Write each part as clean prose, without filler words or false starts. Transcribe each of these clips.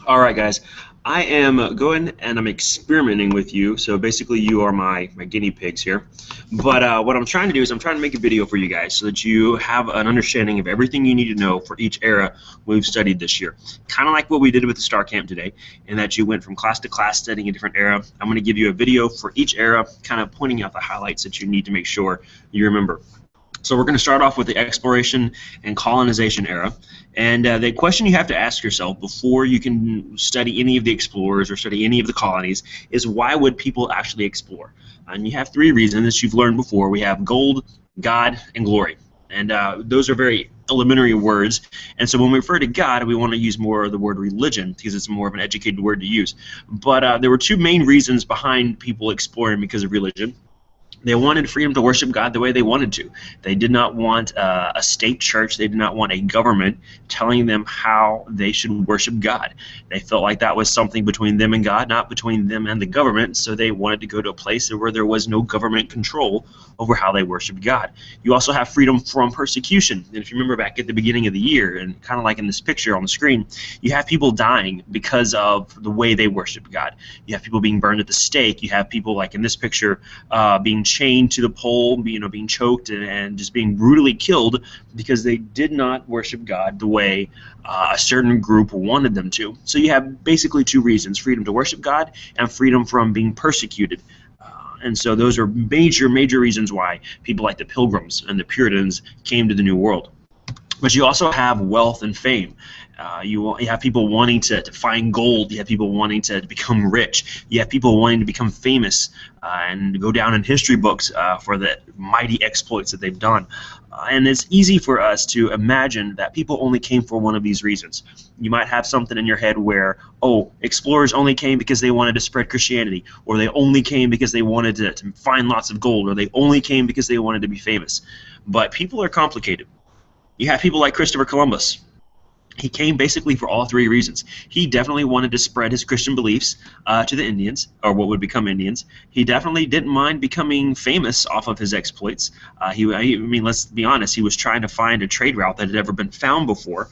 All right, guys. I am going and I'm experimenting with you. So basically, you are my guinea pigs here. But what I'm trying to do is I'm trying to make a video for you guys so that you have an understanding of everything you need to know for each era we've studied this year. Kind of like what we did with the Star Camp today, in that you went from class to class studying a different era. I'm going to give you a video for each era, kind of pointing out the highlights that you need to make sure you remember. So we're going to start off with the exploration and colonization era. And the question you have to ask yourself before you can study any of the explorers or study any of the colonies is, why would people actually explore? And you have three reasons that you've learned before. We have gold, God, and glory. And those are very elementary words. And so when we refer to God, we want to use more of the word religion because it's more of an educated word to use. But there were two main reasons behind people exploring because of religion. They wanted freedom to worship God the way they wanted to. They did not want a state church. They did not want a government telling them how they should worship God. They felt like that was something between them and God, not between them and the government, so they wanted to go to a place where there was no government control over how they worshiped God. You also have freedom from persecution. And if you remember back at the beginning of the year, and kind of like in this picture on the screen, you have people dying because of the way they worship God. You have people being burned at the stake. You have people, like in this picture, being chained to the pole, being choked and just being brutally killed because they did not worship God the way a certain group wanted them to. So you have basically two reasons: freedom to worship God and freedom from being persecuted. And so those are major reasons why people like the Pilgrims and the Puritans came to the New World. But you also have wealth and fame. You have people wanting to find gold. You have people wanting to become rich. You have people wanting to become famous and go down in history books for the mighty exploits that they've done. And it's easy for us to imagine that people only came for one of these reasons. You might have something in your head where, oh, explorers only came because they wanted to spread Christianity, or they only came because they wanted to find lots of gold, or they only came because they wanted to be famous. But people are complicated. You have people like Christopher Columbus. He came basically for all three reasons. He definitely wanted to spread his Christian beliefs to the Indians, or what would become Indians. He definitely didn't mind becoming famous off of his exploits. I mean, let's be honest, he was trying to find a trade route that had never been found before.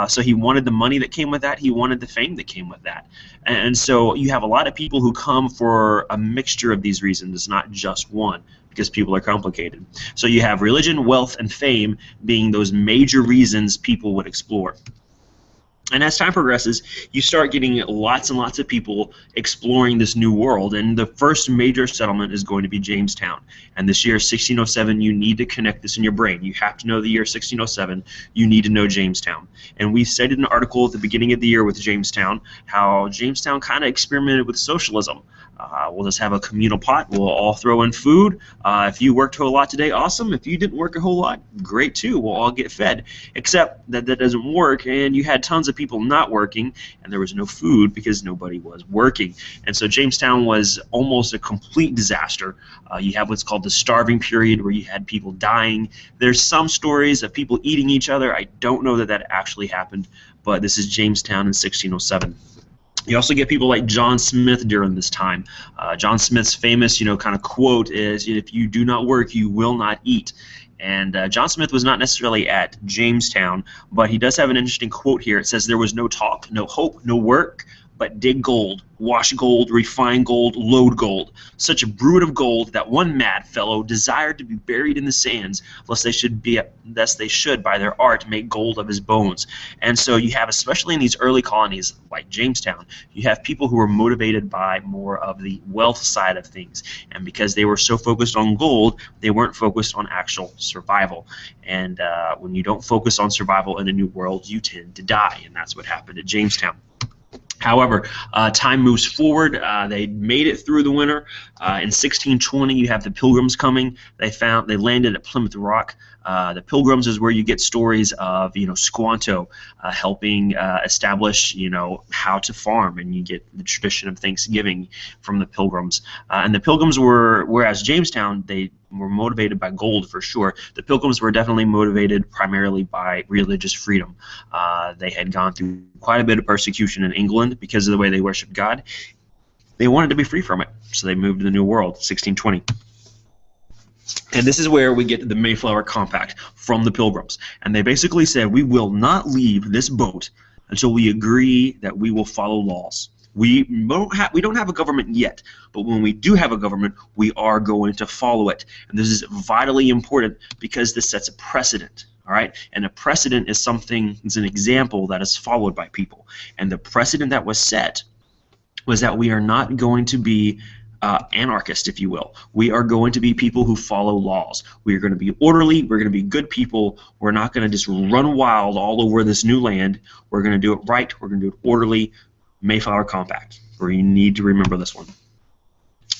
So he wanted the money that came with that. He wanted the fame that came with that. And so you have a lot of people who come for a mixture of these reasons, not just one, because people are complicated. So you have religion, wealth, and fame being those major reasons people would explore. And as time progresses, you start getting lots and lots of people exploring this new world, and the first major settlement is going to be Jamestown. And this year, 1607, you need to connect this in your brain. You have to know the year 1607. You need to know Jamestown. And we studied an article at the beginning of the year with Jamestown, how Jamestown kind of experimented with socialism. We'll just have a communal pot. We'll all throw in food. If you worked a whole lot today, awesome. If you didn't work a whole lot, great too. We'll all get fed. Except that doesn't work, and you had tons of people not working, and there was no food because nobody was working. And so Jamestown was almost a complete disaster. You have what's called the starving period, where you had people dying. There's some stories of people eating each other. I don't know that actually happened, but this is Jamestown in 1607. You also get people like John Smith during this time. John Smith's famous, kind of quote is, "If you do not work, you will not eat." And John Smith was not necessarily at Jamestown, but he does have an interesting quote here. It says, "There was no talk, no hope, no work, but dig gold, wash gold, refine gold, load gold. Such a brood of gold that one mad fellow desired to be buried in the sands, lest they should by their art make gold of his bones." And so you have, especially in these early colonies like Jamestown, you have people who were motivated by more of the wealth side of things. And because they were so focused on gold, they weren't focused on actual survival. And when you don't focus on survival in a new world, you tend to die. And that's what happened at Jamestown. However, time moves forward. They made it through the winter. In 1620, you have the Pilgrims coming. They landed at Plymouth Rock. The Pilgrims is where you get stories of Squanto helping establish how to farm, and you get the tradition of Thanksgiving from the Pilgrims. And the Pilgrims whereas Jamestown, they were motivated by gold for sure. The Pilgrims were definitely motivated primarily by religious freedom. They had gone through quite a bit of persecution in England because of the way they worshiped God. They wanted to be free from it, so they moved to the New World, 1620. And this is where we get the Mayflower Compact from the Pilgrims. And they basically said, we will not leave this boat until we agree that we will follow laws. We don't have a government yet, but when we do have a government, we are going to follow it. And this is vitally important because this sets a precedent. All right, and a precedent is something, it's an example that is followed by people. And the precedent that was set was that we are not going to be anarchist, if you will. We are going to be people who follow laws. We are going to be orderly. We're going to be good people. We're not going to just run wild all over this new land. We're going to do it right. We're going to do it orderly. Mayflower Compact, where you need to remember this one.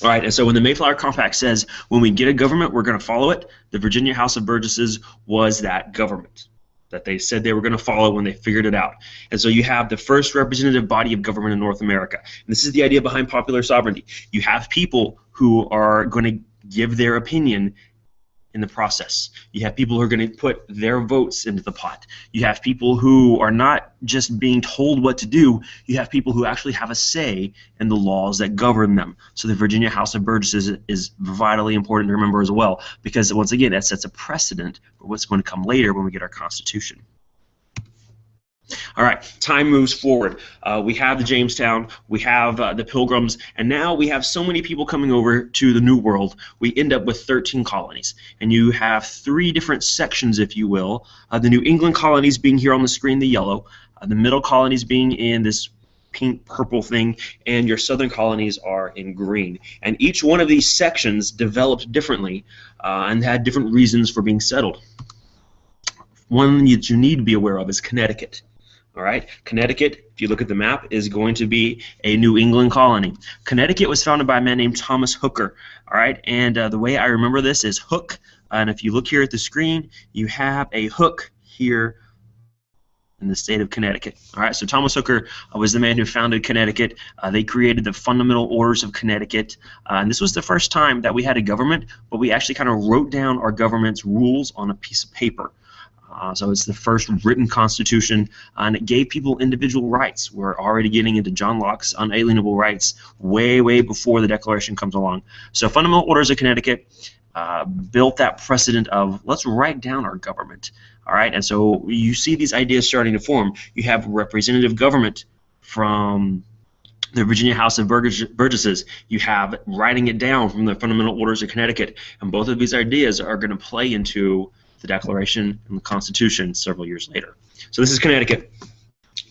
All right, and so when the Mayflower Compact says when we get a government, we're going to follow it, the Virginia House of Burgesses was that government that they said they were going to follow when they figured it out. And so you have the first representative body of government in North America. And this is the idea behind popular sovereignty. You have people who are going to give their opinion in the process. You have people who are going to put their votes into the pot. You have people who are not just being told what to do. You have people who actually have a say in the laws that govern them. So the Virginia House of Burgesses is vitally important to remember as well, because once again, that sets a precedent for what's going to come later when we get our Constitution. All right, time moves forward. We have the Jamestown, we have the Pilgrims, and now we have so many people coming over to the New World, we end up with 13 colonies. And you have 3 different sections, if you will. The New England colonies being here on the screen, the yellow, the middle colonies being in this pink, purple thing, and your southern colonies are in green. And each one of these sections developed differently and had different reasons for being settled. One that you need to be aware of is Connecticut. All right, Connecticut, if you look at the map, is going to be a New England colony. Connecticut was founded by a man named Thomas Hooker. All right, and the way I remember this is hook. And if you look here at the screen, you have a hook here in the state of Connecticut. All right, so Thomas Hooker was the man who founded Connecticut. They created the Fundamental Orders of Connecticut, and this was the first time that we had a government, but we actually kind of wrote down our government's rules on a piece of paper. So it's the first written constitution, and it gave people individual rights. We're already getting into John Locke's unalienable rights way, way before the Declaration comes along. So Fundamental Orders of Connecticut built that precedent of let's write down our government. All right, and so you see these ideas starting to form. You have representative government from the Virginia House of Burgesses. You have writing it down from the Fundamental Orders of Connecticut, and both of these ideas are going to play into the Declaration and the Constitution several years later. So this is Connecticut.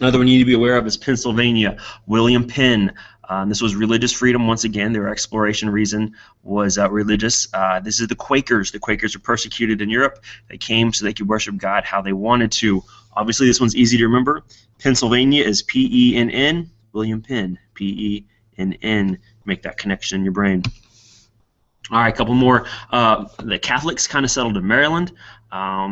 Another one you need to be aware of is Pennsylvania. William Penn. This was religious freedom once again. Their exploration reason was religious. This is the Quakers. The Quakers were persecuted in Europe. They came so they could worship God how they wanted to. Obviously, this one's easy to remember. Pennsylvania is P-E-N-N. William Penn, P-E-N-N. Make that connection in your brain. All right, a couple more. The Catholics kind of settled in Maryland.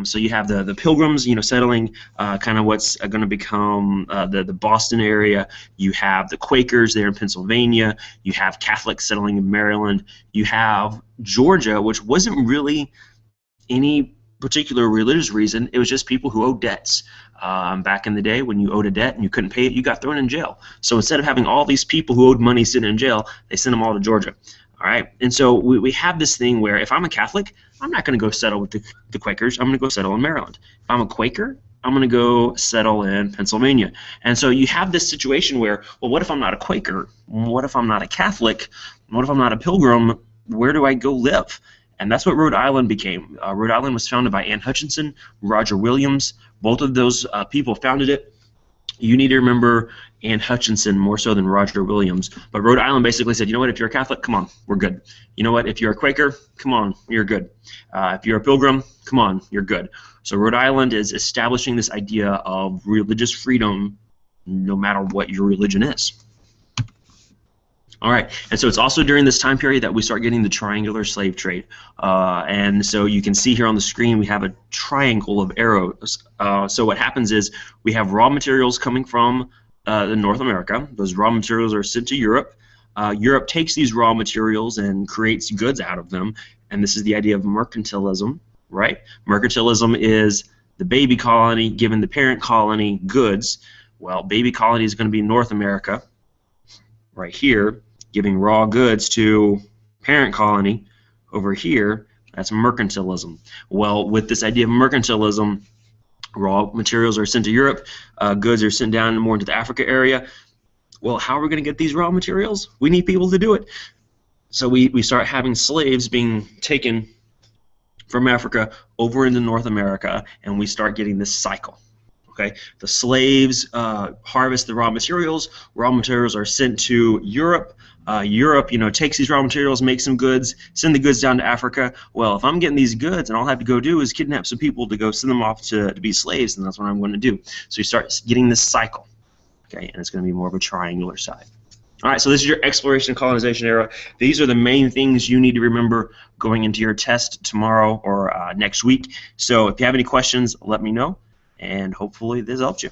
So you have the Pilgrims, settling kind of what's going to become the Boston area. You have the Quakers there in Pennsylvania. You have Catholics settling in Maryland. You have Georgia, which wasn't really any particular religious reason. It was just people who owed debts. Back in the day, when you owed a debt and you couldn't pay it, you got thrown in jail. So instead of having all these people who owed money sitting in jail, they sent them all to Georgia. All right, and so we have this thing where if I'm a Catholic, I'm not going to go settle with the Quakers. I'm going to go settle in Maryland. If I'm a Quaker, I'm going to go settle in Pennsylvania. And so you have this situation where, well, what if I'm not a Quaker? What if I'm not a Catholic? What if I'm not a Pilgrim? Where do I go live? And that's what Rhode Island became. Rhode Island was founded by Anne Hutchinson, Roger Williams. Both of those people founded it. You need to remember Anne Hutchinson more so than Roger Williams. But Rhode Island basically said, you know what, if you're a Catholic, come on, we're good. You know what, if you're a Quaker, come on, you're good. If you're a Pilgrim, come on, you're good. So Rhode Island is establishing this idea of religious freedom no matter what your religion is. All right, and so it's also during this time period that we start getting the triangular slave trade. And so you can see here on the screen we have a triangle of arrows. So what happens is we have raw materials coming from North America. Those raw materials are sent to Europe. Europe takes these raw materials and creates goods out of them. And this is the idea of mercantilism, right? Mercantilism is the baby colony giving the parent colony goods. Well, baby colony is going to be North America right here, giving raw goods to parent colony over here. That's mercantilism. Well, with this idea of mercantilism, Raw materials are sent to Europe. Goods are sent down more into the Africa area. Well, how are we going to get these raw materials? We need people to do it. So we start having slaves being taken from Africa over into North America, and we start getting this cycle. Okay, the slaves harvest the raw materials. Raw materials are sent to Europe. Europe, takes these raw materials, makes some goods, send the goods down to Africa. Well, if I'm getting these goods, and all I have to go do is kidnap some people to go send them off to be slaves, and that's what I'm going to do. So you start getting this cycle. Okay, and it's going to be more of a triangular side. All right, so this is your exploration and colonization era. These are the main things you need to remember going into your test tomorrow or next week. So if you have any questions, let me know, and hopefully this helped you.